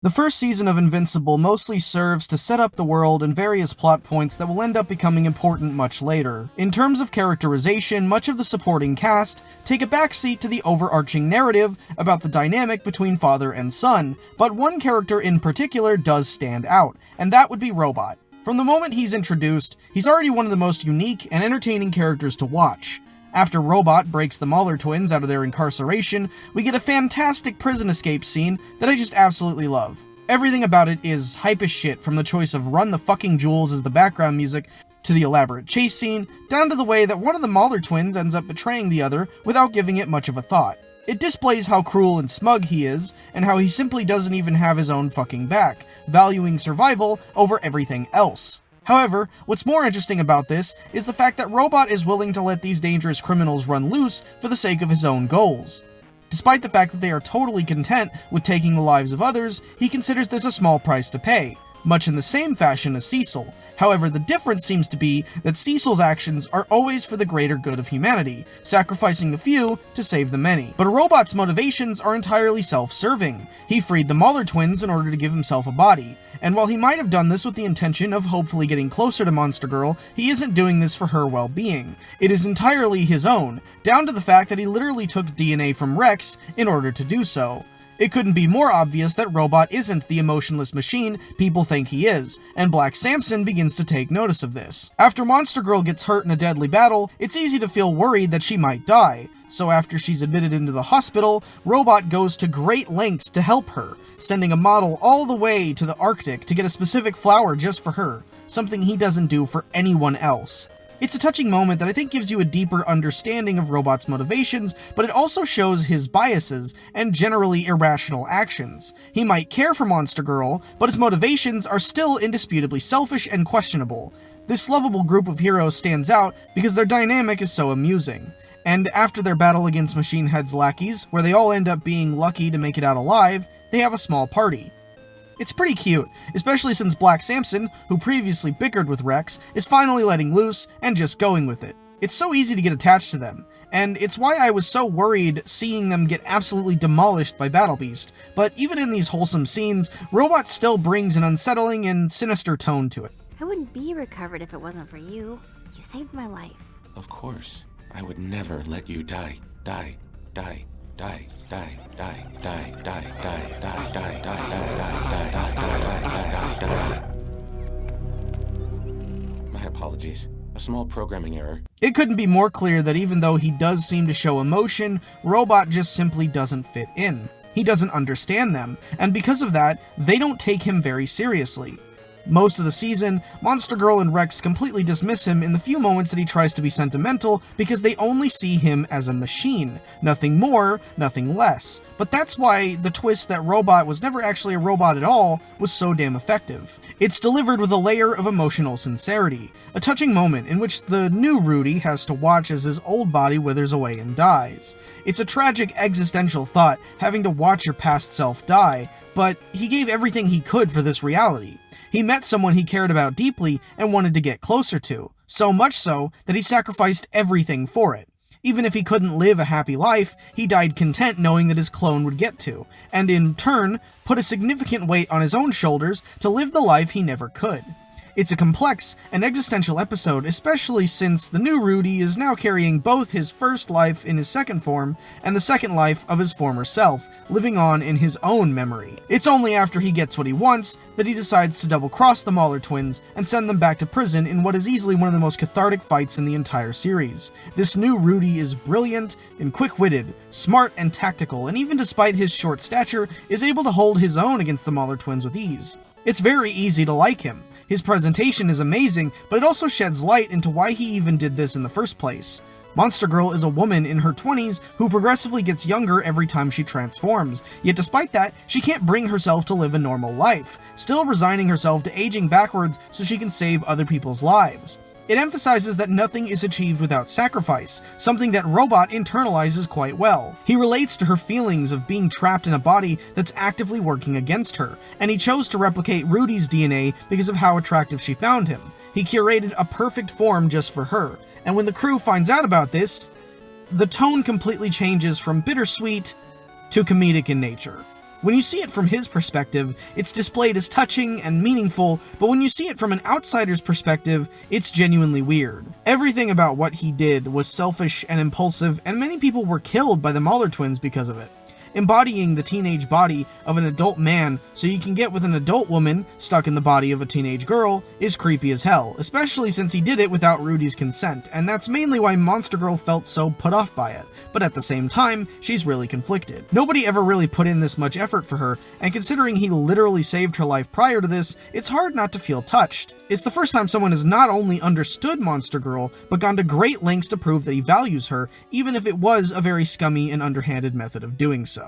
The first season of Invincible mostly serves to set up the world and various plot points that will end up becoming important much later. In terms of characterization, much of the supporting cast take a backseat to the overarching narrative about the dynamic between father and son, but one character in particular does stand out, and that would be Robot. From the moment he's introduced, he's already one of the most unique and entertaining characters to watch. After Robot breaks the Mauler twins out of their incarceration, we get a fantastic prison escape scene that I just absolutely love. Everything about it is hype as shit, from the choice of Run the Fucking Jewels as the background music, to the elaborate chase scene, down to the way that one of the Mauler twins ends up betraying the other without giving it much of a thought. It displays how cruel and smug he is, and how he simply doesn't even have his own fucking back, valuing survival over everything else. However, what's more interesting about this is the fact that Robot is willing to let these dangerous criminals run loose for the sake of his own goals. Despite the fact that they are totally content with taking the lives of others, he considers this a small price to pay, much in the same fashion as Cecil. However, the difference seems to be that Cecil's actions are always for the greater good of humanity, sacrificing the few to save the many. But Robot's motivations are entirely self-serving. He freed the Mauler twins in order to give himself a body, and while he might have done this with the intention of hopefully getting closer to Monster Girl, he isn't doing this for her well-being. It is entirely his own, down to the fact that he literally took DNA from Rex in order to do so. It couldn't be more obvious that Robot isn't the emotionless machine people think he is, and Black Samson begins to take notice of this. After Monster Girl gets hurt in a deadly battle, it's easy to feel worried that she might die. So after she's admitted into the hospital, Robot goes to great lengths to help her, sending a model all the way to the Arctic to get a specific flower just for her, something he doesn't do for anyone else. It's a touching moment that I think gives you a deeper understanding of Robot's motivations, but it also shows his biases and generally irrational actions. He might care for Monster Girl, but his motivations are still indisputably selfish and questionable. This lovable group of heroes stands out because their dynamic is so amusing. And after their battle against Machine Head's lackeys, where they all end up being lucky to make it out alive, they have a small party. It's pretty cute, especially since Black Samson, who previously bickered with Rex, is finally letting loose and just going with it. It's so easy to get attached to them, and it's why I was so worried seeing them get absolutely demolished by Battle Beast. But even in these wholesome scenes, Robot still brings an unsettling and sinister tone to it. I wouldn't be recovered if it wasn't for you. You saved my life. Of course. I would never let you die. Die. Die. Die. Die. Die. Die. Die. Die. Die. Die. Die. Die. Die. My apologies. A small programming error. It couldn't be more clear that even though he does seem to show emotion, Robot just simply doesn't fit in. He doesn't understand them, and because of that, they don't take him very seriously. Most of the season, Monster Girl and Rex completely dismiss him in the few moments that he tries to be sentimental because they only see him as a machine. Nothing more, nothing less. But that's why the twist that Robot was never actually a robot at all was so damn effective. It's delivered with a layer of emotional sincerity, a touching moment in which the new Rudy has to watch as his old body withers away and dies. It's a tragic existential thought, having to watch your past self die, but he gave everything he could for this reality. He met someone he cared about deeply and wanted to get closer to, so much so that he sacrificed everything for it. Even if he couldn't live a happy life, he died content knowing that his clone would get to, and in turn, put a significant weight on his own shoulders to live the life he never could. It's a complex and existential episode, especially since the new Rudy is now carrying both his first life in his second form and the second life of his former self, living on in his own memory. It's only after he gets what he wants that he decides to double-cross the Mauler twins and send them back to prison in what is easily one of the most cathartic fights in the entire series. This new Rudy is brilliant and quick-witted, smart and tactical, and even despite his short stature, is able to hold his own against the Mauler twins with ease. It's very easy to like him. His presentation is amazing, but it also sheds light into why he even did this in the first place. Monster Girl is a woman in her 20s who progressively gets younger every time she transforms, yet despite that, she can't bring herself to live a normal life, still resigning herself to aging backwards so she can save other people's lives. It emphasizes that nothing is achieved without sacrifice, something that Robot internalizes quite well. He relates to her feelings of being trapped in a body that's actively working against her, and he chose to replicate Rudy's DNA because of how attractive she found him. He curated a perfect form just for her, and when the crew finds out about this, the tone completely changes from bittersweet to comedic in nature. When you see it from his perspective, it's displayed as touching and meaningful, but when you see it from an outsider's perspective, it's genuinely weird. Everything about what he did was selfish and impulsive, and many people were killed by the Mahler twins because of it. Embodying the teenage body of an adult man so you can get with an adult woman stuck in the body of a teenage girl is creepy as hell, especially since he did it without Rudy's consent, and that's mainly why Monster Girl felt so put off by it, but at the same time, she's really conflicted. Nobody ever really put in this much effort for her, and considering he literally saved her life prior to this, it's hard not to feel touched. It's the first time someone has not only understood Monster Girl, but gone to great lengths to prove that he values her, even if it was a very scummy and underhanded method of doing so.